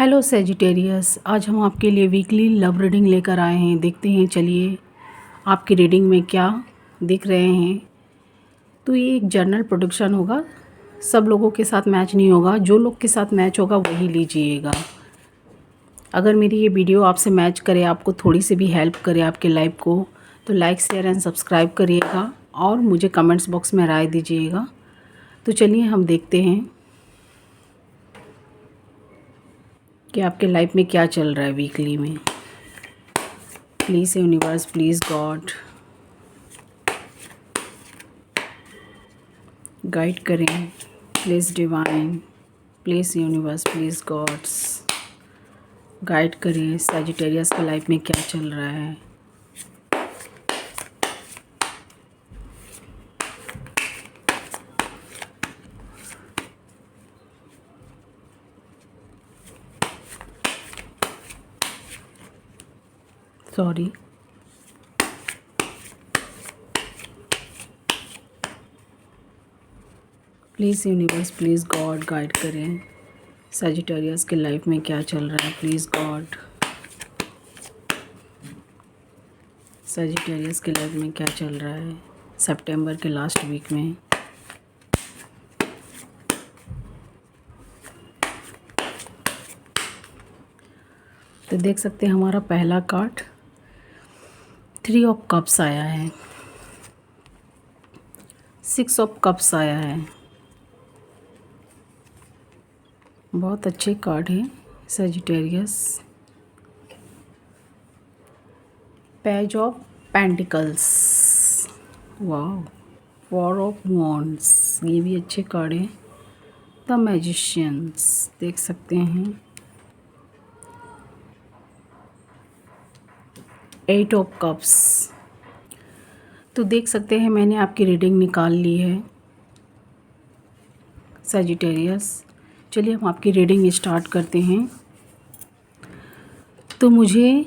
Hello Sagittarius, आज हम आपके लिए वीकली लव रीडिंग लेकर आए हैं। देखते हैं, चलिए आपकी रीडिंग में क्या दिख रहे हैं। तो ये एक जर्नल प्रोडिक्शन होगा, सब लोगों के साथ मैच नहीं होगा। जो लोग के साथ मैच होगा वही लीजिएगा। अगर मेरी ये वीडियो आपसे मैच करे, आपको थोड़ी सी भी हेल्प करे आपके लाइफ को, तो लाइक शेयर एंड सब्सक्राइब करिएगा और मुझे कमेंट्स बॉक्स में राय दीजिएगा। तो चलिए हम देखते हैं कि आपके लाइफ में क्या चल रहा है वीकली में। Please universe, please God guide करें। Please divine, please universe, please gods guide करें। सैजिटेरियस के लाइफ में क्या चल रहा है। Sorry, please universe, please God guide करें। सैजिटेरियस के लाइफ में क्या चल रहा है। प्लीज़ गॉड, सैजिटेरियस के लाइफ में क्या चल रहा है सितंबर के लास्ट वीक में। तो देख सकते हैं हमारा पहला कार्ड 3 ऑफ कप्स आया है, 6 ऑफ कप्स आया है। बहुत अच्छे कार्ड हैं सैजिटेरियस। पेज ऑफ पेंटिकल्स, वाह। 4 ऑफ वॉन्ड्स, ये भी अच्छे कार्ड हैं। द मैजिशियंस देख सकते हैं। 8 ऑफ कप्स। तो देख सकते हैं मैंने आपकी रीडिंग निकाल ली है सैजिटेरियस। चलिए हम आपकी रीडिंग स्टार्ट करते हैं। तो मुझे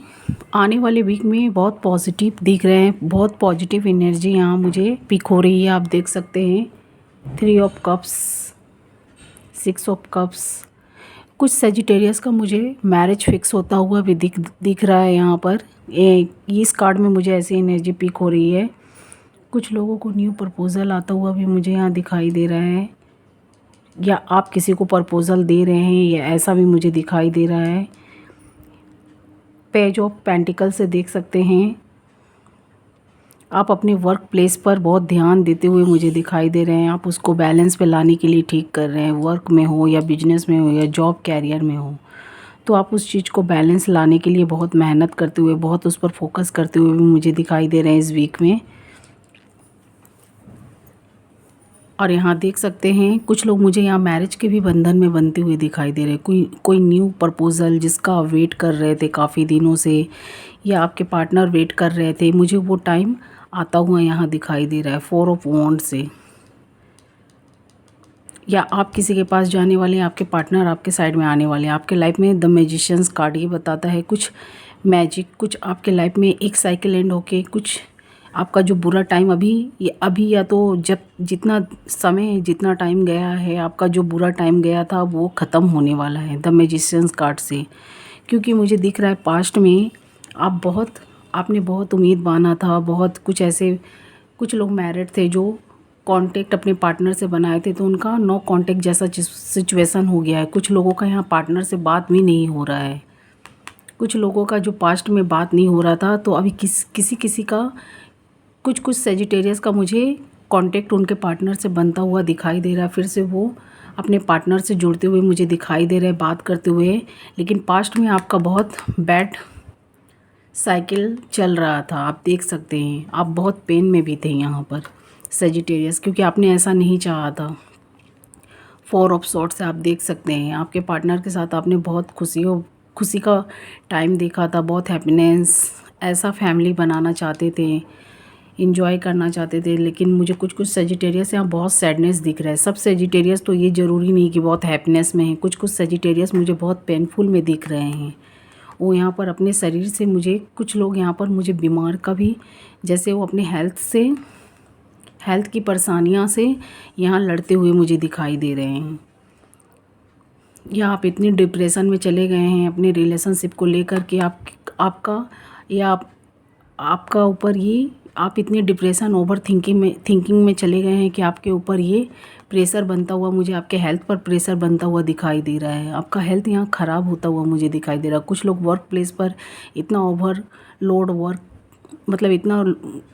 आने वाले वीक में बहुत पॉजिटिव दिख रहे हैं, बहुत पॉजिटिव एनर्जी यहाँ मुझे पिक हो रही है। आप देख सकते हैं 3 ऑफ कप्स, 6 ऑफ कप्स। कुछ सैजिटेरियस का मुझे मैरिज फिक्स होता हुआ भी दिख रहा है यहाँ पर। इस कार्ड में मुझे ऐसी एनर्जी पिक हो रही है। कुछ लोगों को न्यू प्रपोज़ल आता हुआ भी मुझे यहाँ दिखाई दे रहा है, या आप किसी को प्रपोज़ल दे रहे हैं, या ऐसा भी मुझे दिखाई दे रहा है। पेज ऑफ पेंटिकल से देख सकते हैं आप अपने वर्क प्लेस पर बहुत ध्यान देते हुए मुझे दिखाई दे रहे हैं। आप उसको बैलेंस पे लाने के लिए ठीक कर रहे हैं, वर्क में हो या बिजनेस में हो या जॉब कैरियर में हो। तो आप उस चीज़ को बैलेंस लाने के लिए बहुत मेहनत करते हुए, बहुत उस पर फोकस करते हुए भी मुझे दिखाई दे रहे हैं इस वीक में। और यहाँ देख सकते हैं कुछ लोग मुझे यहाँ मैरिज के भी बंधन में बनते हुए दिखाई दे रहे हैं। कोई न्यू प्रपोज़ल जिसका आप वेट कर रहे थे काफ़ी दिनों से, या आपके पार्टनर वेट कर रहे थे, मुझे वो टाइम आता हुआ यहाँ दिखाई दे रहा है 4 ऑफ वॉन्ड से। या आप किसी के पास जाने वाले हैं, आपके पार्टनर आपके साइड में आने वाले हैं। आपके लाइफ में द मैजिशियंस कार्ड ये बताता है कुछ मैजिक, कुछ आपके लाइफ में एक साइकिल एंड होके, कुछ आपका जो बुरा टाइम अभी या तो जब जितना टाइम गया है, आपका जो बुरा टाइम गया था वो ख़त्म होने वाला है द मैजिशियंस कार्ड से। क्योंकि मुझे दिख रहा है पास्ट में आपने बहुत उम्मीद बांधा था, बहुत कुछ ऐसे। कुछ लोग मैरिड थे जो कांटेक्ट अपने पार्टनर से बनाए थे, तो उनका नो कांटेक्ट जैसा सिचुएशन हो गया है। कुछ लोगों का यहाँ पार्टनर से बात भी नहीं हो रहा है। कुछ लोगों का जो पास्ट में बात नहीं हो रहा था, तो अभी किसी का कुछ सैजिटेरियस का मुझे कांटेक्ट उनके पार्टनर से बनता हुआ दिखाई दे रहा है। फिर से वो अपने पार्टनर से जुड़ते हुए मुझे दिखाई दे रहे हैं, बात करते हुए। लेकिन पास्ट में आपका बहुत बैड साइकिल चल रहा था, आप देख सकते हैं। आप बहुत पेन में भी थे यहाँ पर सैजिटेरियस, क्योंकि आपने ऐसा नहीं चाहा था। 4 ऑफ सॉर्ड्स से आप देख सकते हैं आपके पार्टनर के साथ आपने बहुत खुशी का टाइम देखा था, बहुत हैप्पीनेस, ऐसा फैमिली बनाना चाहते थे, इंजॉय करना चाहते थे। लेकिन मुझे कुछ सैजिटेरियस यहाँ बहुत सैडनेस दिख रहा है। सब सैजिटेरियस तो ये ज़रूरी नहीं कि बहुत हैप्पीनेस में है। कुछ सैजिटेरियस मुझे बहुत पेनफुल में दिख रहे हैं। वो यहाँ पर अपने शरीर से मुझे, कुछ लोग यहाँ पर मुझे बीमार का भी, जैसे वो अपने हेल्थ की परेशानियाँ से यहाँ लड़ते हुए मुझे दिखाई दे रहे हैं। या आप इतनी डिप्रेशन में चले गए हैं अपने रिलेशनशिप को लेकर कि आपका या आपका ऊपर ये आप इतनी डिप्रेशन ओवर थिंकिंग में चले गए हैं कि आपके ऊपर ये प्रेशर बनता हुआ मुझे आपके हेल्थ पर प्रेशर बनता हुआ दिखाई दे रहा है। आपका हेल्थ यहाँ ख़राब होता हुआ मुझे दिखाई दे रहा है। कुछ लोग वर्क प्लेस पर इतना ओवरलोड वर्क मतलब इतना,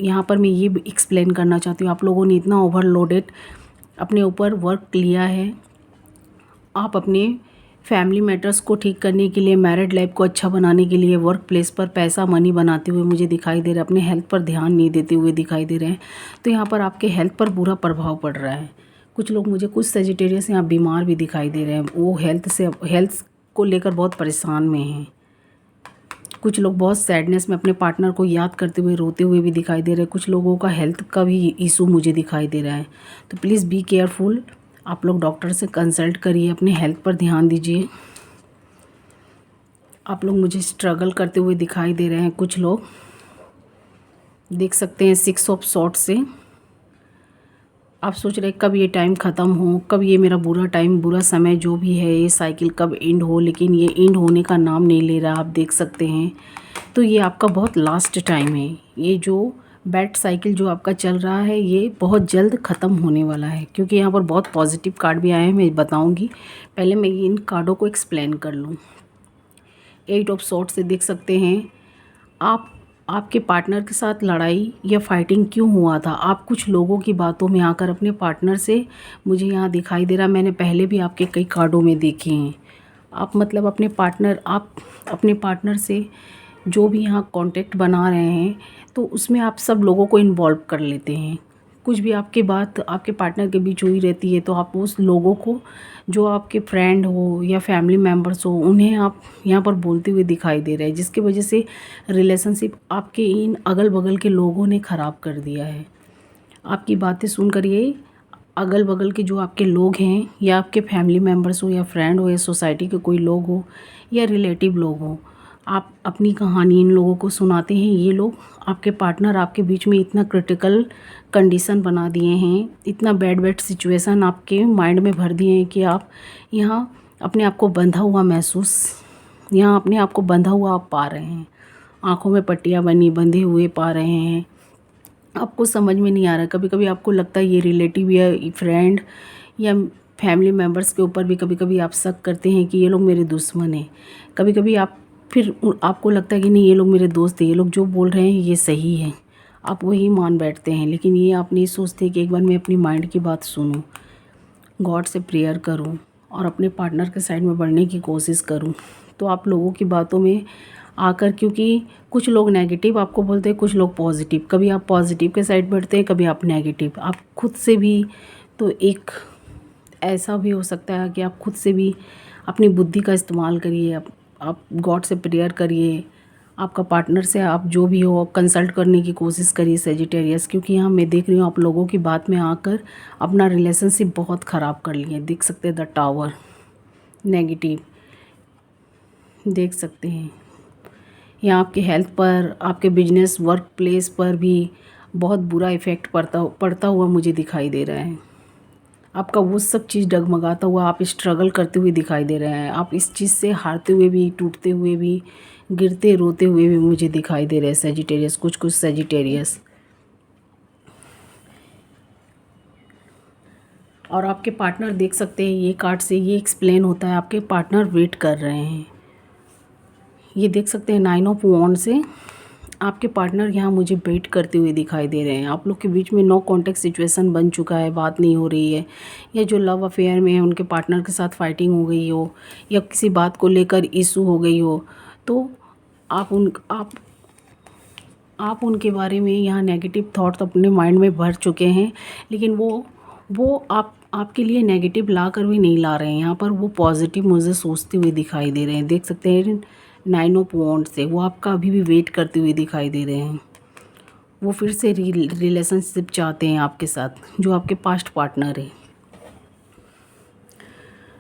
यहाँ पर मैं ये एक्सप्लेन करना चाहती हूँ, आप लोगों ने इतना ओवरलोडेड अपने ऊपर वर्क लिया है। आप अपने फैमिली मैटर्स को ठीक करने के लिए, मैरिड लाइफ को अच्छा बनाने के लिए वर्क प्लेस पर पैसा मनी बनाते हुए मुझे दिखाई दे रहा है, अपने हेल्थ पर ध्यान नहीं देते हुए दिखाई दे रहे हैं। तो यहाँ पर आपके हेल्थ पर बुरा प्रभाव पड़ रहा है। कुछ लोग मुझे कुछ सेजिटेरियस यहाँ बीमार भी दिखाई दे रहे हैं, वो हेल्थ को लेकर बहुत परेशान में हैं। कुछ लोग बहुत सैडनेस में अपने पार्टनर को याद करते हुए रोते हुए भी दिखाई दे रहे हैं। कुछ लोगों का हेल्थ का भी इशू मुझे दिखाई दे रहा है। तो प्लीज़ बी केयरफुल, आप लोग डॉक्टर से कंसल्ट करिए, अपने हेल्थ पर ध्यान दीजिए। आप लोग मुझे स्ट्रगल करते हुए दिखाई दे रहे हैं। कुछ लोग देख सकते हैं 6 ऑफ सॉर्ट से आप सोच रहे हैं कब ये टाइम ख़त्म हो, कब ये मेरा बुरा टाइम, बुरा समय जो भी है, ये साइकिल कब एंड हो, लेकिन ये एंड होने का नाम नहीं ले रहा। आप देख सकते हैं तो ये आपका बहुत लास्ट टाइम है। ये जो बैड साइकिल जो आपका चल रहा है ये बहुत जल्द ख़त्म होने वाला है, क्योंकि यहाँ पर बहुत पॉजिटिव कार्ड भी आए हैं, मैं बताऊँगी। पहले मैं इन कार्डों को एक्सप्लेन कर लूँ। 8 ऑफ सॉर्ट से देख सकते हैं आपके पार्टनर के साथ लड़ाई या फाइटिंग क्यों हुआ था। आप कुछ लोगों की बातों में आकर अपने पार्टनर से, मुझे यहाँ दिखाई दे रहा, मैंने पहले भी आपके कई कार्डों में देखे हैं, आप मतलब आप अपने पार्टनर से जो भी यहाँ कांटेक्ट बना रहे हैं तो उसमें आप सब लोगों को इन्वॉल्व कर लेते हैं। कुछ भी आपकी बात आपके पार्टनर के बीच हुई रहती है तो आप उस लोगों को, जो आपके फ्रेंड हो या फैमिली मेम्बर्स हो, उन्हें आप यहाँ पर बोलते हुए दिखाई दे रहे हैं, जिसकी वजह से रिलेशनशिप आपके इन अगल बगल के लोगों ने ख़राब कर दिया है। आपकी बातें सुनकर ये अगल बगल के जो आपके लोग हैं, या आपके फैमिली मेम्बर्स हो या फ्रेंड हो या सोसाइटी के कोई लोग हो या रिलेटिव लोग हो, आप अपनी कहानी इन लोगों को सुनाते हैं। ये लोग आपके पार्टनर आपके बीच में इतना क्रिटिकल कंडीशन बना दिए हैं, इतना बैड सिचुएशन आपके माइंड में भर दिए हैं कि आप यहाँ अपने आप को बंधा हुआ महसूस, यहाँ अपने आप को बंधा हुआ आप पा रहे हैं। आँखों में पट्टियाँ बंधे हुए पा रहे हैं। आपको समझ में नहीं आ रहा, कभी कभी आपको लगता है ये रिलेटिव या फ्रेंड या फैमिली मेम्बर्स के ऊपर भी कभी कभी आप शक करते हैं कि ये लोग मेरे दुश्मन हैं। कभी कभी आपको लगता है कि नहीं, ये लोग मेरे दोस्त हैं, ये लोग जो बोल रहे हैं ये सही है, आप वही मान बैठते हैं। लेकिन ये आप नहीं सोचते कि एक बार मैं अपनी माइंड की बात सुनूं, गॉड से प्रेयर करूं और अपने पार्टनर के साइड में बढ़ने की कोशिश करूं। तो आप लोगों की बातों में आकर, क्योंकि कुछ लोग नेगेटिव आपको बोलते हैं, कुछ लोग पॉजिटिव, कभी आप पॉजिटिव के साइड बढ़ते हैं, कभी आप नेगेटिव। आप खुद से भी, तो एक ऐसा भी हो सकता है कि आप खुद से भी अपनी बुद्धि का इस्तेमाल करिए, आप गॉड से प्रेयर करिए, आपका पार्टनर से आप जो भी हो कंसल्ट करने की कोशिश करिए सजिटेरियस, क्योंकि यहाँ मैं देख रही हूँ आप लोगों की बात में आकर अपना रिलेशनशिप बहुत ख़राब कर लिए। देख सकते हैं द टावर नेगेटिव, देख सकते हैं यहाँ आपके हेल्थ पर, आपके बिजनेस वर्क प्लेस पर भी बहुत बुरा इफ़ेक्ट पड़ता हुआ मुझे दिखाई दे रहा है। आपका वो सब चीज़ डगमगाता हुआ, आप स्ट्रगल करते हुए दिखाई दे रहे हैं। आप इस चीज़ से हारते हुए भी, टूटते हुए भी, गिरते रोते हुए भी मुझे दिखाई दे रहे हैं सजिटेरियस, कुछ सजिटेरियस। और आपके पार्टनर देख सकते हैं, ये कार्ड से ये एक्सप्लेन होता है आपके पार्टनर वेट कर रहे हैं। ये देख सकते हैं 9 ऑफ वॉन्ड से आपके पार्टनर यहाँ मुझे वेट करते हुए दिखाई दे रहे हैं। आप लोग के बीच में नो कॉन्टेक्ट सिचुएशन बन चुका है, बात नहीं हो रही है, या जो लव अफेयर में है उनके पार्टनर के साथ फाइटिंग हो गई हो या किसी बात को लेकर इशू हो गई हो, तो आप उनके बारे में यहाँ नेगेटिव थॉट अपने माइंड में भर चुके हैं। लेकिन वो आपके लिए नेगेटिव ला कर भी नहीं ला रहे हैं, यहाँ पर वो पॉजिटिव मुझे सोचते हुए दिखाई दे रहे हैं। देख सकते हैं 9 ऑफ वॉन्ड से वो आपका अभी भी वेट करते हुए दिखाई दे रहे हैं। वो फिर से रिलेशनशिप चाहते हैं आपके साथ, जो आपके पास्ट पार्टनर है,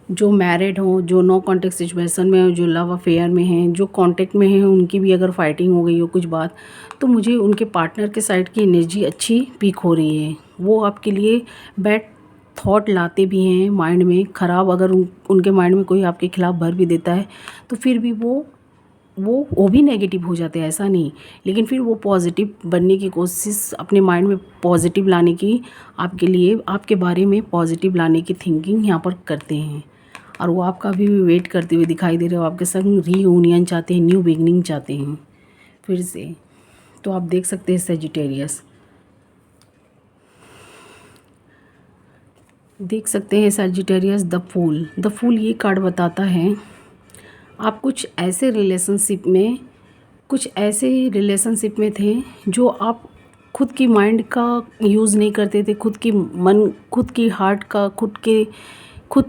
जो मैरिड हो, जो नो कॉन्टेक्ट सिचुएशन में हो, जो लव अफेयर में हैं, जो कॉन्टेक्ट में हैं, उनकी भी अगर फाइटिंग हो गई हो कुछ बात, तो मुझे उनके पार्टनर के साइड की एनर्जी अच्छी पीक हो रही है। वो आपके लिए बैड थॉट लाते भी हैं माइंड में ख़राब, अगर उनके माइंड में कोई आपके खिलाफ़ भर भी देता है तो फिर भी वो भी नेगेटिव हो जाते हैं, ऐसा नहीं। लेकिन फिर वो पॉजिटिव बनने की कोशिश, अपने माइंड में पॉजिटिव लाने की, आपके लिए आपके बारे में पॉजिटिव लाने की थिंकिंग यहाँ पर करते हैं। और वो आपका अभी भी वेट करते हुए दिखाई दे रहे हो, आपके संग रीयूनियन चाहते हैं, न्यू बिगनिंग चाहते हैं फिर से। तो आप देख सकते हैं सजिटेरियस, देख सकते हैं सजिटेरियस द फूल ये कार्ड बताता है आप कुछ ऐसे रिलेशनशिप में थे जो आप खुद की माइंड का यूज़ नहीं करते थे, खुद की हार्ट का, खुद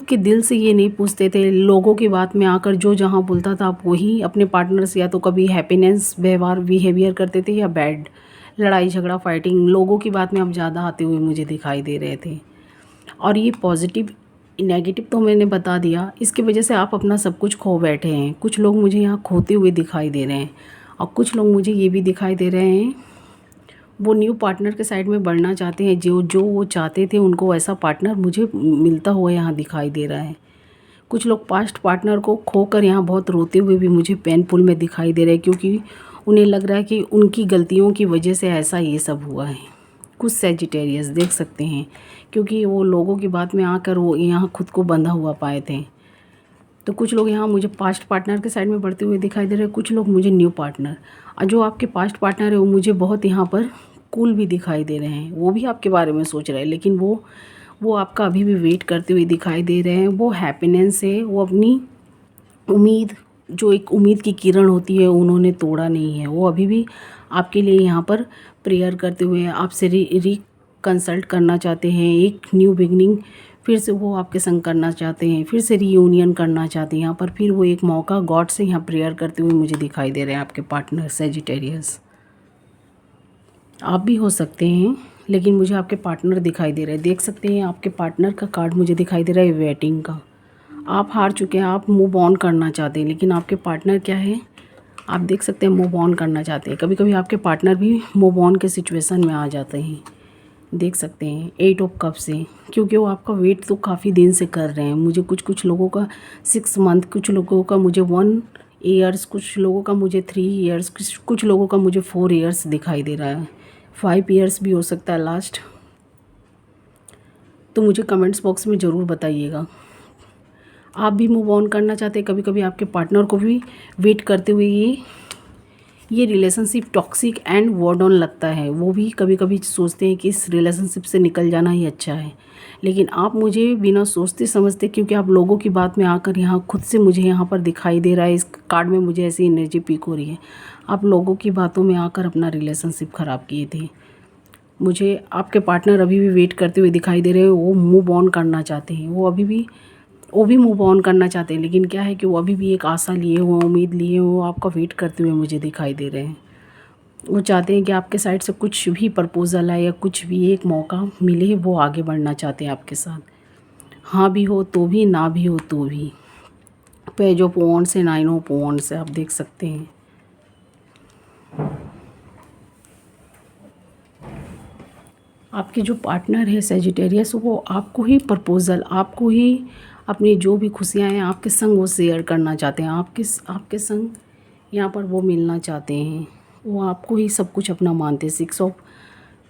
के दिल से ये नहीं पूछते थे। लोगों की बात में आकर जो जहाँ बोलता था आप वही अपने पार्टनर से या तो कभी हैप्पीनेस बिहेवियर करते थे या बैड, लड़ाई झगड़ा फाइटिंग, लोगों की बात में आप ज़्यादा आते हुए मुझे दिखाई दे रहे थे। और ये पॉजिटिव नेगेटिव तो मैंने बता दिया, इसकी वजह से आप अपना सब कुछ खो बैठे हैं। कुछ लोग मुझे यहाँ खोते हुए दिखाई दे रहे हैं और कुछ लोग मुझे ये भी दिखाई दे रहे हैं वो न्यू पार्टनर के साइड में बढ़ना चाहते हैं। जो वो चाहते थे उनको ऐसा पार्टनर मुझे मिलता हुआ यहाँ दिखाई दे रहा है। कुछ लोग पास्ट पार्टनर को खोकर यहाँ बहुत रोते हुए भी मुझे पेनफुल में दिखाई दे रहे हैं, क्योंकि उन्हें लग रहा है कि उनकी गलतियों की वजह से ऐसा ये सब हुआ है। कुछ सजिटेरियस देख सकते हैं, क्योंकि वो लोगों की बात में आकर वो यहाँ खुद को बंधा हुआ पाए थे। तो कुछ लोग यहाँ मुझे पास्ट पार्टनर के साइड में बढ़ते हुए दिखाई दे रहे हैं, कुछ लोग मुझे न्यू पार्टनर। और जो आपके पास्ट पार्टनर है वो मुझे बहुत यहाँ पर कूल भी दिखाई दे रहे हैं, वो भी आपके बारे में सोच रहे हैं, लेकिन वो आपका अभी भी वेट करते हुए दिखाई दे रहे हैं। वो हैप्पीनेस है, वो अपनी उम्मीद, जो एक उम्मीद की किरण होती है, उन्होंने तोड़ा नहीं है। वो अभी भी आपके लिए यहाँ पर प्रेयर करते हुए आपसे कंसल्ट करना चाहते हैं, एक न्यू बिगनिंग फिर से वो आपके संग करना चाहते हैं, फिर से रीयूनियन करना चाहते हैं। यहाँ पर फिर वो एक मौका गॉड से यहाँ प्रेयर करते हुए मुझे दिखाई दे रहे हैं आपके पार्टनर सजिटेरियस। आप भी हो सकते हैं, लेकिन मुझे आपके पार्टनर दिखाई दे रहे हैं। देख सकते हैं आपके पार्टनर का कार्ड मुझे दिखाई दे रहा है वेटिंग का। आप हार चुके हैं, आप मूव ऑन करना चाहते हैं, लेकिन आपके पार्टनर क्या है, आप देख सकते हैं मूव ऑन करना चाहते हैं। कभी कभी आपके पार्टनर भी मूव ऑन के सिचुएशन में आ जाते हैं, देख सकते हैं 8 ऑफ कप से, क्योंकि वो आपका वेट तो काफ़ी दिन से कर रहे हैं। मुझे कुछ लोगों का 6 मंथ, कुछ लोगों का मुझे 1 ईयर्स, कुछ लोगों का मुझे 3 ईयर्स, कुछ लोगों का मुझे 4 ईयर्स दिखाई दे रहा है, 5 ईयर्स भी हो सकता है लास्ट। तो मुझे कमेंट्स बॉक्स में ज़रूर बताइएगा आप भी मूव ऑन करना चाहते हैं। कभी कभी आपके पार्टनर को भी वेट करते हुए ये relationship toxic and ward on लगता है। वो भी कभी कभी सोचते हैं कि इस रिलेशनशिप से निकल जाना ही अच्छा है, लेकिन आप मुझे बिना सोचते समझते, क्योंकि आप लोगों की बात में आकर यहाँ खुद से मुझे यहाँ पर दिखाई दे रहा है, इस कार्ड में मुझे ऐसी एनर्जी पिक हो रही है। आप लोगों की बातों में आकर अपना रिलेशनशिप ख़राब किए थे। मुझे आपके पार्टनर अभी भी वेट करते हुए दिखाई दे रहे हैं, वो मूव ऑन करना चाहते हैं, वो भी मूव ऑन करना चाहते हैं, लेकिन क्या है कि वो अभी भी एक आशा लिए हुए, उम्मीद लिए हुए, वो आपका वेट करते हुए मुझे दिखाई दे रहे हैं। वो चाहते हैं कि आपके साइड से कुछ भी प्रपोजल आए या कुछ भी एक मौका मिले, वो आगे बढ़ना चाहते हैं आपके साथ। हाँ भी हो तो भी, ना भी हो तो भी। पेज ऑफ वॉन्ड्स से 9 ऑफ वॉन्ड्स से आप देख सकते हैं। आपके जो पार्टनर है सजिटेरियस, वो आपको ही प्रपोजल, आपको ही अपनी जो भी खुशियाँ हैं आपके संग वो शेयर करना चाहते हैं। आपके संग यहाँ पर वो मिलना चाहते हैं, वो आपको ही सब कुछ अपना मानते हैं। 6 ऑफ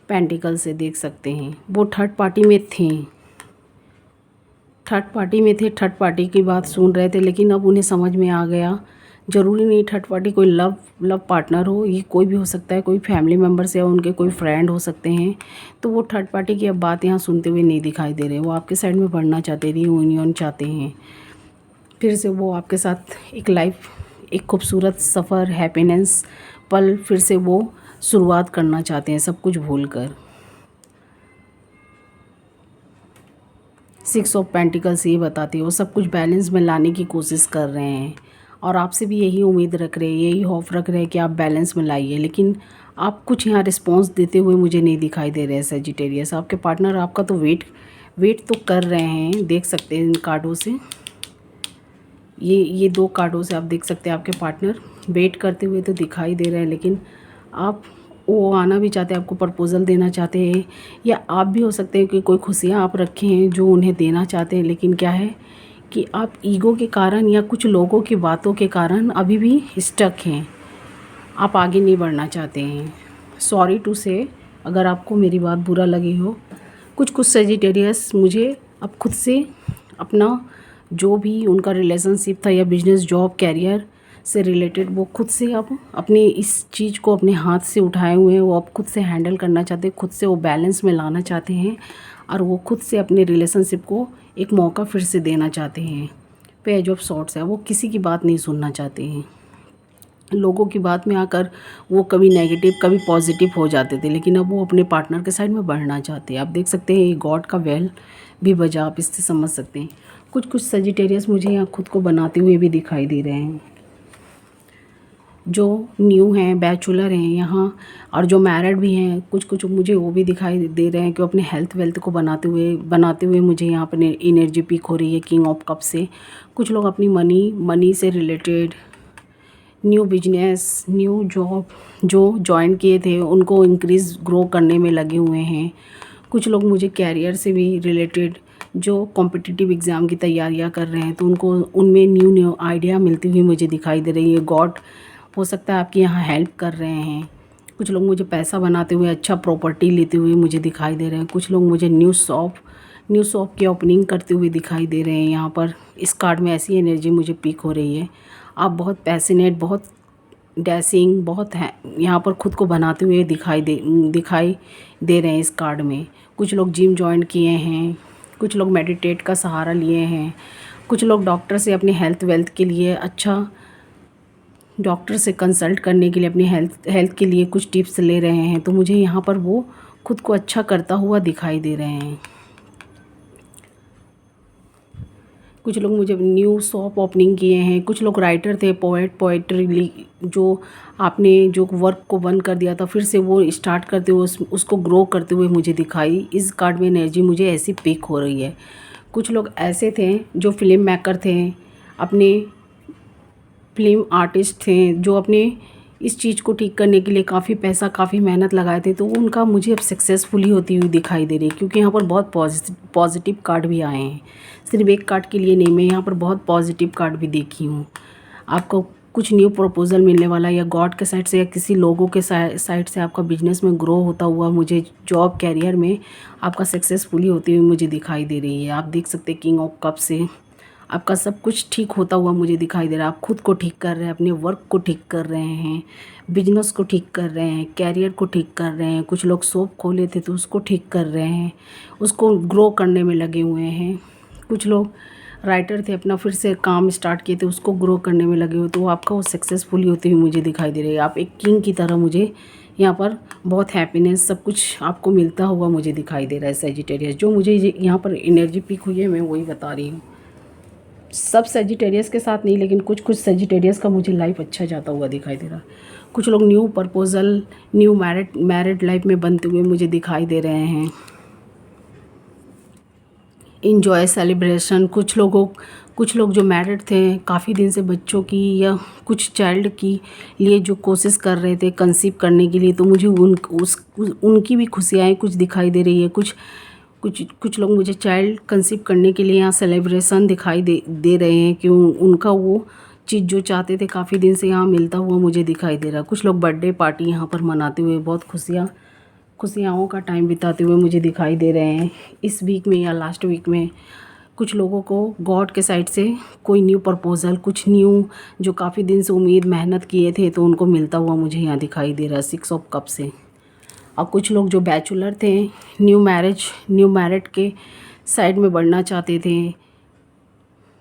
पेंटिकल से देख सकते हैं वो थर्ड पार्टी में थे, थर्ड पार्टी की बात सुन रहे थे, लेकिन अब उन्हें समझ में आ गया ज़रूरी नहीं थर्ड पार्टी कोई लव पार्टनर हो, ये कोई भी हो सकता है, कोई फैमिली मेम्बर्स या उनके कोई फ्रेंड हो सकते हैं। तो वो थर्ड पार्टी की अब बात यहाँ सुनते हुए नहीं दिखाई दे रहे, वो आपके साइड में बढ़ना चाहते हैं, रीयूनियन चाहते हैं। फिर से वो आपके साथ एक खूबसूरत सफ़र, हैप्पीनेस पल फिर से वो शुरुआत करना चाहते हैं, सब कुछ भूल कर। 6 ऑफ पेंटिकल्स ये बताती है वो सब कुछ बैलेंस में लाने की कोशिश कर रहे हैं, और आपसे भी यही उम्मीद रख रहे हैं, यही होप रख रहे हैं कि आप बैलेंस में लाइए। लेकिन आप कुछ यहाँ रिस्पॉन्स देते हुए मुझे नहीं दिखाई दे रहे हैं सजिटेरियस। आपके पार्टनर आपका तो वेट तो कर रहे हैं, देख सकते हैं इन कार्डों से, ये 2 कार्डों से आप देख सकते हैं आपके पार्टनर वेट करते हुए तो दिखाई दे रहे हैं, लेकिन आप वो आना भी चाहते हैं, आपको प्रपोज़ल देना चाहते हैं, या आप भी हो सकते हैं कि कोई खुशियाँ आप रखे हैं जो उन्हें देना चाहते हैं, लेकिन क्या है कि आप ईगो के कारण या कुछ लोगों की बातों के कारण अभी भी स्टक हैं, आप आगे नहीं बढ़ना चाहते हैं। सॉरी टू से, अगर आपको मेरी बात बुरा लगी हो। कुछ सजिटेरियस मुझे अब खुद से अपना जो भी उनका रिलेशनशिप था या बिजनेस जॉब कैरियर से रिलेटेड, वो खुद से अब अपने इस चीज़ को अपने हाथ से उठाए हुए हैं, वो अब खुद से हैंडल करना चाहते हैं, खुद से वो बैलेंस में लाना चाहते हैं, और वो खुद से अपने रिलेशनशिप को एक मौका फिर से देना चाहते हैं। पेज ऑफ सॉर्ट्स है, वो किसी की बात नहीं सुनना चाहते हैं। लोगों की बात में आकर वो कभी नेगेटिव कभी पॉजिटिव हो जाते थे, लेकिन अब वो अपने पार्टनर के साइड में बढ़ना चाहते हैं। आप देख सकते हैं ये गॉड का वेल भी बजा, आप इससे समझ सकते हैं। कुछ सजिटेरियस मुझे यहाँ खुद को बनाते हुए भी दिखाई दे रहे हैं, जो न्यू हैं, बैचलर हैं यहाँ, और जो मैरिड भी हैं। कुछ मुझे वो भी दिखाई दे रहे हैं कि अपने हेल्थ वेल्थ को बनाते हुए मुझे यहाँ पर एनर्जी पीक हो रही है किंग ऑफ कप से। कुछ लोग अपनी मनी से related new business, new job जो ज्वाइन किए थे उनको इंक्रीज़ ग्रो करने में लगे हुए हैं। कुछ लोग मुझे कैरियर से भी रिलेटेड जो कॉम्पिटिटिव एग्ज़ाम की तैयारियां कर रहे हैं, तो उनको उनमें न्यू आइडिया मिलती हुई मुझे दिखाई दे रही है। गॉड हो सकता है आपकी यहाँ हेल्प कर रहे हैं। कुछ लोग मुझे पैसा बनाते हुए, अच्छा प्रॉपर्टी लेते हुए मुझे दिखाई दे रहे हैं। कुछ लोग मुझे न्यू शॉप की ओपनिंग करते हुए दिखाई दे रहे हैं। यहाँ पर इस कार्ड में ऐसी एनर्जी मुझे पीक हो रही है। आप बहुत पैशनेट, बहुत डैशिंग, बहुत है यहाँ पर खुद को बनाते हुए दिखाई दे रहे हैं इस कार्ड में। कुछ लोग जिम ज्वाइन किए हैं, कुछ लोग मेडिटेट का सहारा लिए हैं, कुछ लोग डॉक्टर से अपने हेल्थ वेल्थ के लिए, अच्छा डॉक्टर से कंसल्ट करने के लिए अपनी हेल्थ के लिए कुछ टिप्स ले रहे हैं। तो मुझे यहाँ पर वो खुद को अच्छा करता हुआ दिखाई दे रहे हैं। कुछ लोग मुझे न्यू शॉप ओपनिंग किए हैं। कुछ लोग राइटर थे, पोएट्री जो आपने जो वर्क को बंद कर दिया था फिर से वो स्टार्ट करते हुए उसको ग्रो करते हुए मुझे दिखाई। इस कार्ड में एनर्जी मुझे ऐसी पिक हो रही है। कुछ लोग ऐसे थे जो फिल्म मेकर थे, अपने फिल्म आर्टिस्ट थे, जो अपने इस चीज़ को ठीक करने के लिए काफ़ी पैसा, काफ़ी मेहनत लगाए थे, तो उनका मुझे अब सक्सेसफुली होती हुई दिखाई दे रही है। क्योंकि यहाँ पर बहुत पॉजिटिव कार्ड भी आए हैं, सिर्फ एक कार्ड के लिए नहीं, मैं यहाँ पर बहुत पॉजिटिव कार्ड भी देखी हूँ। आपको कुछ न्यू प्रपोजल मिलने वाला, या गॉड के साइड से या किसी लोगों के साइड से आपका बिजनेस में ग्रो होता हुआ मुझे जॉब कैरियर में आपका सक्सेसफुली होती हुई मुझे दिखाई दे रही है। आप देख सकते हैं किंग ऑफ कप से आपका सब कुछ ठीक होता हुआ मुझे दिखाई दे रहा है। आप खुद को ठीक कर रहे हैं, अपने वर्क को ठीक कर रहे हैं, बिजनेस को ठीक कर रहे हैं, कैरियर को ठीक कर रहे हैं। कुछ लोग शॉप खोले थे तो उसको ठीक कर रहे हैं, उसको ग्रो करने में लगे हुए हैं। कुछ लोग राइटर थे, अपना फिर से काम स्टार्ट किए थे, उसको ग्रो करने में लगे हुए, तो आपका वो सक्सेसफुली होती हुई मुझे दिखाई दे रही है। आप एक किंग की तरह मुझे यहाँ पर बहुत हैप्पीनेस, सब कुछ आपको मिलता हुआ मुझे दिखाई दे रहा है सजिटेरियस। जो मुझे यहाँ पर एनर्जी पिक हुई है मैं वही बता रही हूँ। सब सजिटेरियस के साथ नहीं, लेकिन कुछ सजिटेरियस का मुझे लाइफ अच्छा जाता हुआ दिखाई दे रहा है। कुछ लोग new proposal, new married life में बनते हुए मुझे दिखाई दे रहे हैं। इंजॉय सेलिब्रेशन, कुछ लोग जो मैरिड थे, काफ़ी दिन से बच्चों की या कुछ चाइल्ड की लिए जो कोशिश कर रहे थे कंसीव करने के लिए, तो मुझे उनकी भी खुशियाँ कुछ दिखाई दे रही है। कुछ लोग मुझे चाइल्ड कंसीव करने के लिए यहाँ सेलिब्रेशन दिखाई दे रहे हैं कि उनका वो चीज़ जो चाहते थे काफ़ी दिन से यहाँ मिलता हुआ मुझे दिखाई दे रहा है। कुछ लोग बर्थडे पार्टी यहाँ पर मनाते हुए बहुत खुशियाँ का टाइम बिताते हुए मुझे दिखाई दे रहे हैं इस वीक में या लास्ट वीक में। कुछ लोगों को गॉड के साइड से कोई न्यू प्रपोजल, कुछ न्यू जो काफ़ी दिन से उम्मीद मेहनत किए थे तो उनको मिलता हुआ मुझे यहाँ दिखाई दे रहा है 6 ऑफ कप से। और कुछ लोग जो बैचलर थे, न्यू मैरिड के साइड में बढ़ना चाहते थे,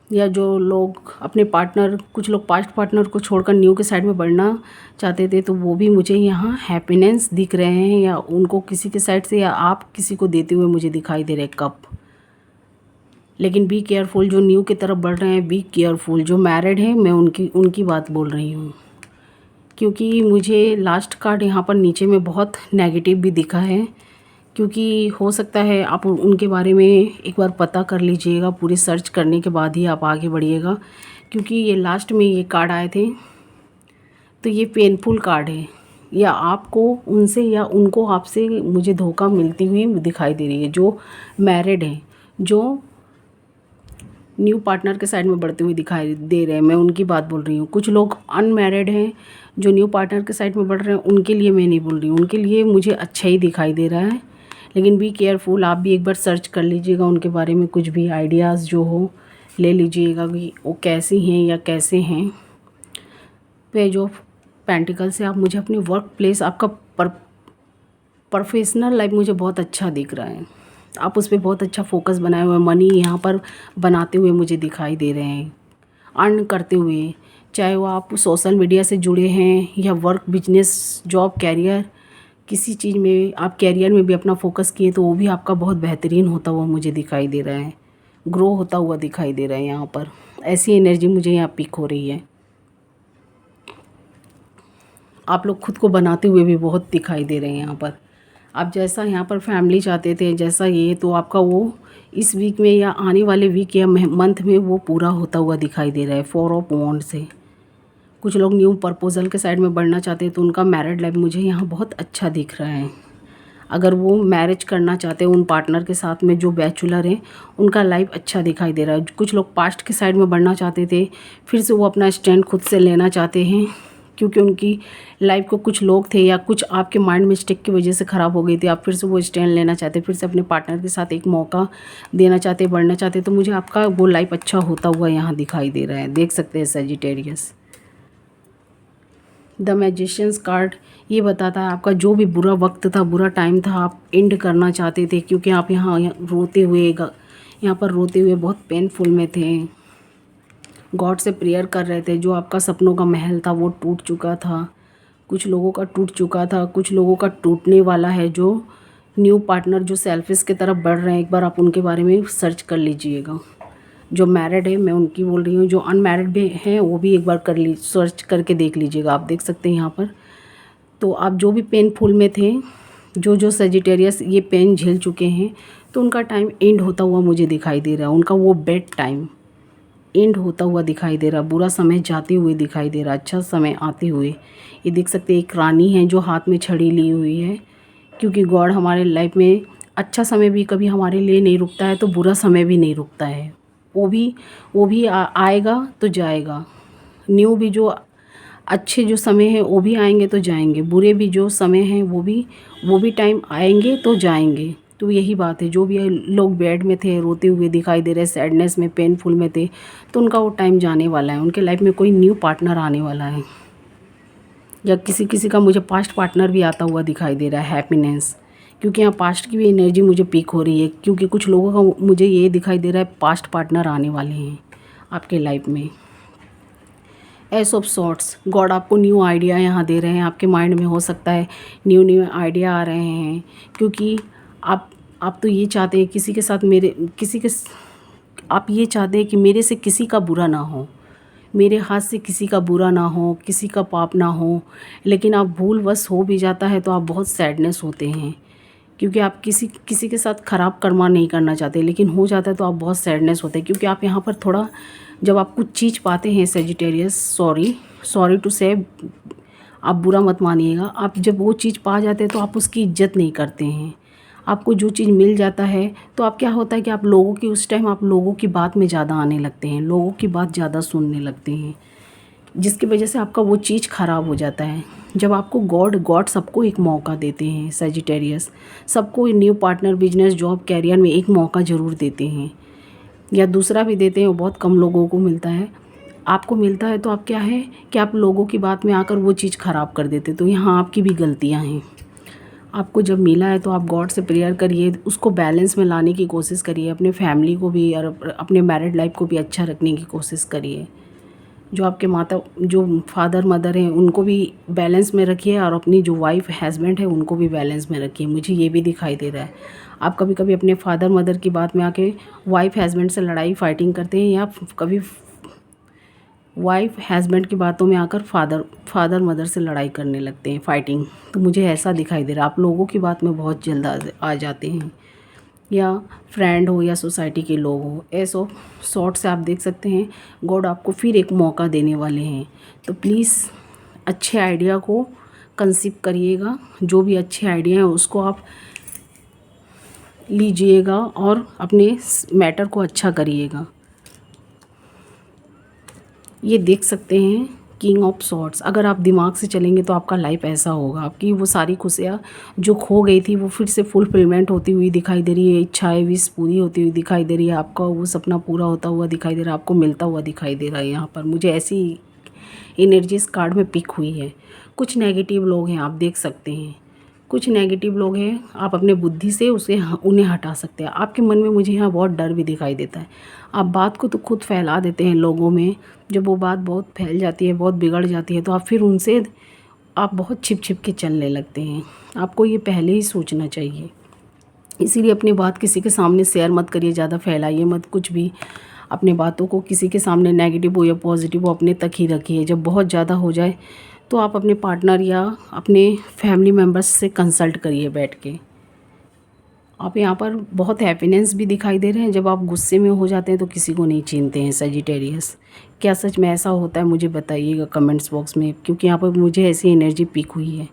या जो लोग अपने कुछ लोग पास्ट पार्टनर को छोड़कर न्यू के साइड में बढ़ना चाहते थे, तो वो भी मुझे यहाँ हैप्पीनेस दिख रहे हैं, या उनको किसी के साइड से या आप किसी को देते हुए मुझे दिखाई दे रहे कप। लेकिन बी केयरफुल, जो न्यू की तरफ बढ़ रहे हैं बी केयरफुल। जो मैरिड हैं मैं उनकी बात बोल रही हूँ, क्योंकि मुझे लास्ट कार्ड यहाँ पर नीचे में बहुत नेगेटिव भी दिखा है। क्योंकि हो सकता है आप उनके बारे में एक बार पता कर लीजिएगा, पूरी सर्च करने के बाद ही आप आगे बढ़िएगा। क्योंकि ये लास्ट में ये कार्ड आए थे, तो ये पेनफुल कार्ड है। या आपको उनसे या उनको आपसे मुझे धोखा मिलती हुई दिखाई दे रही है। जो मैरिड हैं, जो न्यू पार्टनर के साइड में बढ़ते हुए दिखाई दे रहे हैं, मैं उनकी बात बोल रही हूँ। कुछ लोग अनमैरिड हैं जो न्यू पार्टनर के साइड में बढ़ रहे हैं, उनके लिए मैं नहीं बोल रही हूँ, उनके लिए मुझे अच्छा ही दिखाई दे रहा है। लेकिन बी केयरफुल, आप भी एक बार सर्च कर लीजिएगा उनके बारे में, कुछ भी आइडियाज़ जो हो ले लीजिएगा कि वो कैसी हैं या कैसे हैं। पेज ऑफ पेंटिकल से आप मुझे अपने वर्क प्लेस, आपका प्रोफेशनल लाइफ मुझे बहुत अच्छा दिख रहा है। आप उस पर बहुत अच्छा फोकस बनाए हुए, मनी यहाँ पर बनाते हुए मुझे दिखाई दे रहे हैं, अर्न करते हुए। चाहे वो आप सोशल मीडिया से जुड़े हैं या वर्क, बिजनेस, जॉब, कैरियर, किसी चीज़ में आप कैरियर में भी अपना फोकस किए तो वो भी आपका बहुत बेहतरीन होता हुआ मुझे दिखाई दे रहा है, ग्रो होता हुआ दिखाई दे रहा है। यहाँ पर ऐसी एनर्जी मुझे यहाँ पिक हो रही है। आप लोग खुद को बनाते हुए भी बहुत दिखाई दे रहे हैं यहाँ पर। आप जैसा यहाँ पर फैमिली चाहते थे, जैसा ये, तो आपका वो इस वीक में या आने वाले वीक या मंथ में वो पूरा होता हुआ दिखाई दे रहा है। 4 ऑफ वॉन्ड से कुछ लोग न्यू प्रपोजल के साइड में बढ़ना चाहते हैं तो उनका मैरिड लाइफ मुझे यहाँ बहुत अच्छा दिख रहा है। अगर वो मैरिज करना चाहते हैं उन पार्टनर के साथ में जो बैचलर हैं, उनका लाइफ अच्छा दिखाई दे रहा है। कुछ लोग पास्ट के साइड में बढ़ना चाहते थे, फिर से वो अपना स्टैंड खुद से लेना चाहते हैं, क्योंकि उनकी लाइफ को कुछ लोग थे या कुछ आपके माइंड मिस्टेक की वजह से ख़राब हो गई थी। आप फिर से वो स्टैंड लेना चाहते, फिर से अपने पार्टनर के साथ एक मौका देना चाहते, बढ़ना चाहते, तो मुझे आपका वो लाइफ अच्छा होता हुआ यहाँ दिखाई दे रहा है। देख सकते हैं सजिटेरियस। द मैजिशियंस कार्ड ये बताता है आपका जो भी बुरा वक्त था, बुरा टाइम था, आप एंड करना चाहते थे, क्योंकि आप यहाँ रोते हुए, यहाँ पर रोते हुए बहुत पेनफुल में थे, गॉड से प्रेयर कर रहे थे। जो आपका सपनों का महल था वो टूट चुका था, कुछ लोगों का टूट चुका था, कुछ लोगों का टूटने वाला है। जो न्यू पार्टनर जो सेल्फिश की तरफ बढ़ रहे हैं, एक बार आप उनके बारे में सर्च कर लीजिएगा। जो मैरिड है मैं उनकी बोल रही हूँ, जो अनमैरिड भी हैं वो भी एक बार सर्च करके देख लीजिएगा। आप देख सकते हैं यहाँ पर। तो आप जो भी पेनफुल में थे, जो सजिटेरियस ये पेन झेल चुके हैं, तो उनका टाइम एंड होता हुआ मुझे दिखाई दे रहा है। उनका वो बेड टाइम एंड होता हुआ दिखाई दे रहा, बुरा समय जाते हुए दिखाई दे रहा, अच्छा समय आते हुए। ये देख सकते हैं एक रानी है जो हाथ में छड़ी ली हुई है, क्योंकि गॉड हमारे लाइफ में अच्छा समय भी कभी हमारे लिए नहीं रुकता है, तो बुरा समय भी नहीं रुकता है। वो भी आएगा तो जाएगा। न्यू भी जो अच्छे जो समय है वो भी आएंगे तो जाएंगे, बुरे भी जो समय हैं वो भी टाइम आएंगे तो जाएंगे। तो यही बात है, जो भी लोग बेड में थे, रोते हुए दिखाई दे रहे, सैडनेस में, पेनफुल में थे, तो उनका वो टाइम जाने वाला है। उनके लाइफ में कोई न्यू पार्टनर आने वाला है, या किसी का मुझे पास्ट पार्टनर भी आता हुआ दिखाई दे रहा है। हैप्पीनेस, क्योंकि यहाँ पास्ट की भी एनर्जी मुझे पीक हो रही है, क्योंकि कुछ लोगों का मुझे ये दिखाई दे रहा है पास्ट पार्टनर आने वाले हैं आपके लाइफ में। एस ऑफ सॉर्ट्स, गॉड आपको न्यू आइडिया यहाँ दे रहे हैं। आपके माइंड में हो सकता है न्यू आइडिया आ रहे हैं, क्योंकि आप तो ये चाहते हैं किसी के साथ आप ये चाहते हैं कि मेरे से किसी का बुरा ना हो, मेरे हाथ से किसी का बुरा ना हो, किसी का पाप ना हो। लेकिन आप भूलवश हो भी जाता है तो आप बहुत सैडनेस होते हैं, क्योंकि आप किसी के साथ ख़राब कर्मा नहीं करना चाहते, लेकिन हो जाता है तो आप बहुत सैडनेस होते हैं। क्योंकि आप यहाँ पर थोड़ा, जब आप कुछ चीज़ पाते हैं सेजिटेरियस, सॉरी टू से, आप बुरा मत मानिएगा, आप जब वो चीज़ पा जाते हैं तो आप उसकी इज्जत नहीं करते हैं। आपको जो चीज़ मिल जाता है तो आप, क्या होता है कि आप लोगों की, उस टाइम आप लोगों की बात में ज़्यादा आने लगते हैं, लोगों की बात ज़्यादा सुनने लगते हैं, जिसकी वजह से आपका वो चीज़ ख़राब हो जाता है। जब आपको गॉड सबको एक मौका देते हैं सेजिटेरियस, सबको new partner, business, job, career में एक मौका ज़रूर देते हैं, या दूसरा भी देते हैं, वो बहुत कम लोगों को मिलता है। आपको मिलता है तो आप, क्या है कि आप लोगों की बात में आकर वो चीज़ ख़राब कर देते, तो यहाँ आपकी भी गलतियाँ हैं। आपको जब मिला है तो आप गॉड से प्रेयर करिए, उसको बैलेंस में लाने की कोशिश करिए, अपने फैमिली को भी और अपने मैरिड लाइफ को भी अच्छा रखने की कोशिश करिए। जो आपके जो फादर मदर हैं उनको भी बैलेंस में रखिए, और अपनी जो वाइफ हस्बैंड है उनको भी बैलेंस में रखिए। मुझे ये भी दिखाई दे रहा है आप कभी कभी अपने फादर मदर की बात में आके वाइफ हस्बैंड से लड़ाई फाइटिंग करते हैं, या कभी वाइफ हस्बैंड की बातों में आकर फादर मदर से लड़ाई करने लगते हैं, फाइटिंग। तो मुझे ऐसा दिखाई दे रहा है आप लोगों की बात में बहुत जल्द आ जाते हैं, या फ्रेंड हो या सोसाइटी के लोग हो। ऐसो शॉर्ट से आप देख सकते हैं गॉड आपको फिर एक मौका देने वाले हैं। तो प्लीज़ अच्छे आइडिया को कंसीव करिएगा, जो भी अच्छे आइडिया हैं उसको आप लीजिएगा और अपने मैटर को अच्छा करिएगा। ये देख सकते हैं किंग ऑफ सॉर्ड्स। अगर आप दिमाग से चलेंगे तो आपका लाइफ ऐसा होगा, आपकी वो सारी खुशियाँ जो खो गई थी वो फिर से फुलफिलमेंट होती हुई दिखाई दे रही है, इच्छाएं विश पूरी होती हुई दिखाई दे रही है, आपका वो सपना पूरा होता हुआ दिखाई दे रहा है, आपको मिलता हुआ दिखाई दे रहा है। यहाँ पर मुझे ऐसी एनर्जी इस कार्ड में पिक हुई है। कुछ नेगेटिव लोग हैं, आप देख सकते हैं कुछ नेगेटिव लोग हैं, आप अपने बुद्धि से उन्हें हटा सकते हैं। आपके मन में मुझे यहाँ बहुत डर भी दिखाई देता है। आप बात को तो खुद फैला देते हैं लोगों में, जब वो बात बहुत फैल जाती है, बहुत बिगड़ जाती है, तो आप फिर उनसे आप बहुत छिप छिप के चलने लगते हैं। आपको ये पहले ही सोचना चाहिए। इसीलिए अपनी बात किसी के सामने शेयर मत करिए, ज़्यादा फैलाइए मत कुछ भी। अपने बातों को किसी के सामने नेगेटिव हो या पॉजिटिव हो अपने तक ही रखिए। जब बहुत ज़्यादा हो जाए तो आप अपने पार्टनर या अपने फैमिली मेम्बर्स से कंसल्ट करिए बैठ के। आप यहाँ पर बहुत हैप्पीनेस भी दिखाई दे रहे हैं। जब आप गुस्से में हो जाते हैं तो किसी को नहीं चिन्हते हैं सजिटेरियस। क्या सच में ऐसा होता है? मुझे बताइएगा कमेंट्स बॉक्स में, क्योंकि यहाँ पर मुझे ऐसी एनर्जी पिक हुई है।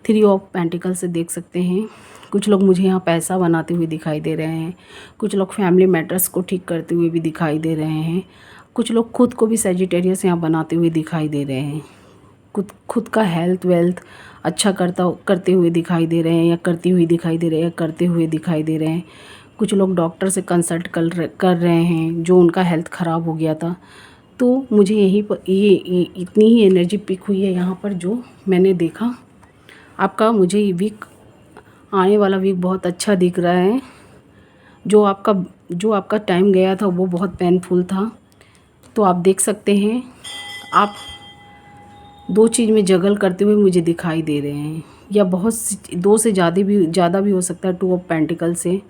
3 ऑफ पेंटिकल से देख सकते हैं कुछ लोग मुझे यहाँ पैसा बनाते हुए दिखाई दे रहे हैं, कुछ लोग फैमिली मैटर्स को ठीक करते हुए भी दिखाई दे रहे हैं, कुछ लोग खुद को भी सजिटेरियस यहाँ बनाते हुए दिखाई दे रहे हैं, खुद का हेल्थ वेल्थ अच्छा करते हुए दिखाई दे रहे हैं, या करती हुई दिखाई दे रहे हैं, या करते हुए दिखाई दे रहे हैं। कुछ लोग डॉक्टर से कंसल्ट कर रहे हैं जो उनका हेल्थ ख़राब हो गया था। तो मुझे यहीं पर ये इतनी ही एनर्जी पिक हुई है यहाँ पर जो मैंने देखा। आपका मुझे ये वीक, आने वाला वीक बहुत अच्छा दिख रहा है। जो आपका टाइम गया था वो बहुत पेनफुल था। तो आप देख सकते हैं आप 2 चीज़ में जगल करते हुए मुझे दिखाई दे रहे हैं, या बहुत 2 से ज़्यादा भी हो सकता है। 2 ऑफ पेंटिकल से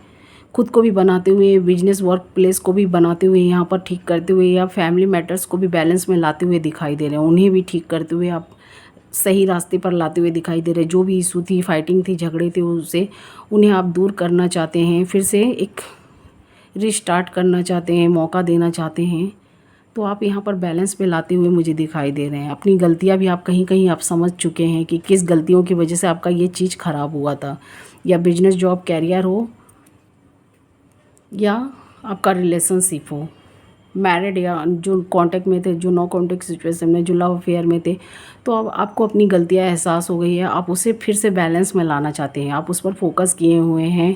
खुद को भी बनाते हुए, बिजनेस वर्क प्लेस को भी बनाते हुए, यहाँ पर ठीक करते हुए, या फैमिली मैटर्स को भी बैलेंस में लाते हुए दिखाई दे रहे हैं। उन्हें भी ठीक करते हुए आप सही रास्ते पर लाते हुए दिखाई दे रहे हैं। जो भी इशू थी, फाइटिंग थी, झगड़े थे, उसे उन्हें आप दूर करना चाहते हैं, फिर से एक रिस्टार्ट करना चाहते हैं, मौका देना चाहते हैं। तो आप यहाँ पर बैलेंस पे लाते हुए मुझे दिखाई दे रहे हैं। अपनी गलतियाँ भी आप कहीं कहीं आप समझ चुके हैं कि किस गलतियों की वजह से आपका ये चीज़ ख़राब हुआ था, या बिजनेस जॉब कैरियर हो, या आपका रिलेशनशिप हो, मैरिड, या जो कांटेक्ट में थे, जो नो कांटेक्ट सिचुएशन में, जो लव अफेयर में थे। तो अब आपको अपनी गलतियाँ एहसास हो गई है, आप उसे फिर से बैलेंस में लाना चाहते हैं, आप उस पर फोकस किए हुए हैं।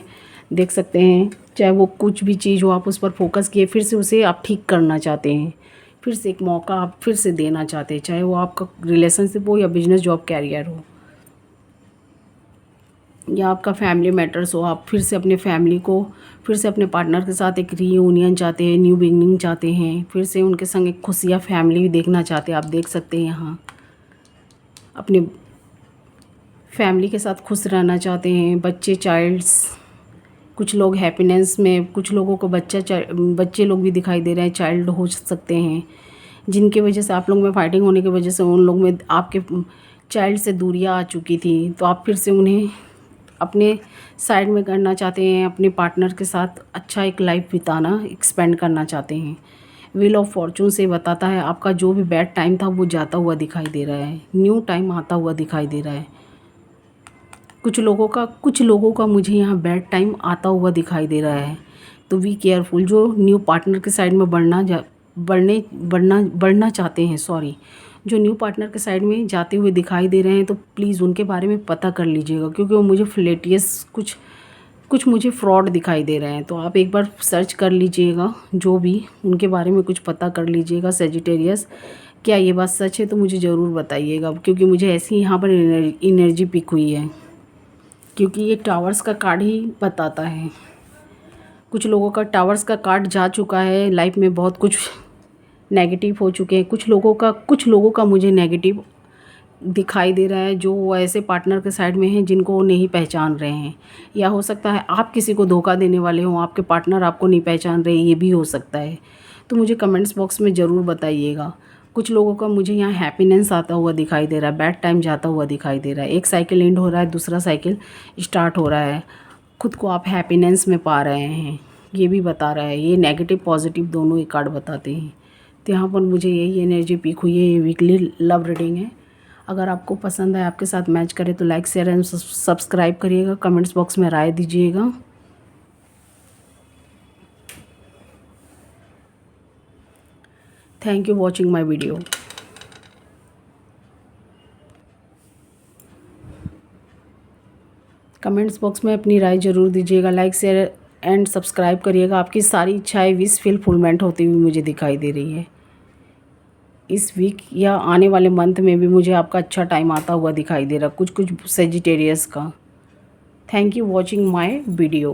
देख सकते हैं चाहे वो कुछ भी चीज़ हो, आप उस पर फोकस किए, फिर से उसे आप ठीक करना चाहते हैं, फिर से एक मौका आप फिर से देना चाहते हैं, चाहे वो आपका रिलेशनशिप हो या बिजनेस जॉब कैरियर हो, या आपका फैमिली मैटर्स हो। आप फिर से अपने फैमिली को, फिर से अपने पार्टनर के साथ एक रीयूनियन चाहते हैं, न्यू बिगनिंग चाहते हैं, फिर से उनके संग एक खुशियाँ फैमिली देखना चाहते हैं। आप देख सकते हैं यहाँ अपने फैमिली के साथ खुश रहना चाहते हैं। बच्चे, चाइल्ड्स, कुछ लोग हैप्पीनेस में, कुछ लोगों को बच्चे लोग भी दिखाई दे रहे हैं, चाइल्ड हो सकते हैं, जिनकी वजह से आप लोग में फाइटिंग होने की वजह से उन लोग में आपके चाइल्ड से दूरियां आ चुकी थी। तो आप फिर से उन्हें अपने साइड में करना चाहते हैं, अपने पार्टनर के साथ अच्छा एक लाइफ बिताना, एक्सपेंड करना चाहते हैं। व्हील ऑफ फॉर्चून से बताता है आपका जो भी बैड टाइम था वो जाता हुआ दिखाई दे रहा है, न्यू टाइम आता हुआ दिखाई दे रहा है। कुछ लोगों का मुझे यहाँ बैड टाइम आता हुआ दिखाई दे रहा है। तो बी केयरफुल। जो न्यू पार्टनर के साइड में बढ़ना चाहते हैं, जो न्यू पार्टनर के साइड में जाते हुए दिखाई दे रहे हैं, तो प्लीज़ उनके बारे में पता कर लीजिएगा, क्योंकि वो मुझे फ्लेटियस कुछ मुझे फ्रॉड दिखाई दे रहे हैं। तो आप एक बार सर्च कर लीजिएगा, जो भी उनके बारे में कुछ पता कर लीजिएगा। सेजिटेरियस, क्या ये बात सच है? तो मुझे ज़रूर बताइएगा, क्योंकि मुझे ऐसी यहाँ पर एनर्जी पिक हुई है, क्योंकि ये टावर्स का कार्ड ही बताता है। कुछ लोगों का टावर्स का कार्ड जा चुका है, लाइफ में बहुत कुछ नेगेटिव हो चुके हैं। कुछ लोगों का मुझे नेगेटिव दिखाई दे रहा है, जो वो ऐसे पार्टनर के साइड में हैं जिनको वो नहीं पहचान रहे हैं, या हो सकता है आप किसी को धोखा देने वाले हों, आपके पार्टनर आपको नहीं पहचान रहे, ये भी हो सकता है। तो मुझे कमेंट्स बॉक्स में ज़रूर बताइएगा। कुछ लोगों का मुझे यहाँ हैप्पीनेस आता हुआ दिखाई दे रहा है, बैड टाइम जाता हुआ दिखाई दे रहा है। एक साइकिल एंड हो रहा है, दूसरा साइकिल स्टार्ट हो रहा है। खुद को आप हैप्पीनेस में पा रहे हैं, ये भी बता रहा है। ये नेगेटिव पॉजिटिव दोनों ही कार्ड बताते हैं। तो यहाँ पर मुझे यही एनर्जी पिक हुई है। ये वीकली लव रीडिंग है। अगर आपको पसंद है, आपके साथ मैच करे तो लाइक शेयर एंड सब्सक्राइब करिएगा। कमेंट्स बॉक्स में राय दीजिएगा। Thank you watching my video. Comments box में अपनी राय ज़रूर दीजिएगा। लाइक शेयर एंड सब्सक्राइब करिएगा। आपकी सारी इच्छाएं विश फुलफिलमेंट होती हुई मुझे दिखाई दे रही है। इस वीक या आने वाले मंथ में भी मुझे आपका अच्छा टाइम आता हुआ दिखाई दे रहा, कुछ सेजिटेरियस का। Thank you watching my video.